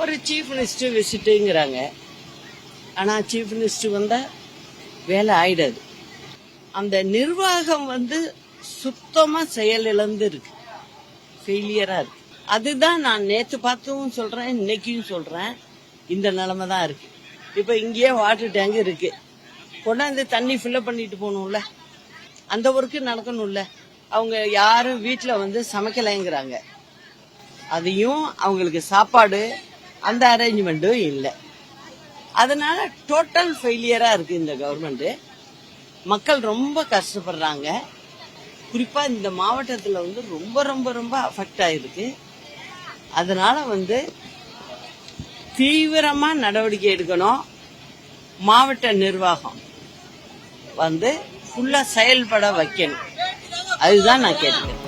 ஒரு chief minister விசிட்டுங்கிறாங்க. ஆனால் chief minister வந்தால் வேலை ஆயிடாது. அந்த நிர்வாகம் சுத்தமாக செயலிழந்து இருக்கு, ஃபெயிலியராக இருக்கு. அதுதான் நான் நேற்று பார்த்தும் சொல்கிறேன், இன்னைக்கும் சொல்கிறேன், இந்த நிலைமை தான் இருக்கு. இப்போ இங்கேயே வாட்டர் டேங்க் இருக்கு, கொண்டாந்து தண்ணி ஃபில்லப் பண்ணிட்டு போகணும்ல, அந்த ஒர்க்கு நடக்கணும்ல. அவங்க யாரும் வீட்டில் சமைக்கலைங்கிறாங்க. அதையும் அவங்களுக்கு சாப்பாடு அந்த அரேஞ்ச்மெண்ட்டும் இல்லை. அதனால டோட்டல் ஃபெயிலியரா இருக்கு இந்த கவர்மெண்ட். மக்கள் ரொம்ப கஷ்டப்படுறாங்க. குறிப்பா இந்த மாவட்டத்தில் ரொம்ப ரொம்ப ரொம்ப அஃபெக்ட் ஆயிருக்கு. அதனால தீவிரமா நடவடிக்கை எடுக்கணும். மாவட்ட நிர்வாகம் ஃபுல்லா செயல்பட வைக்கணும். அதுதான் நான் கேட்கிறேன்.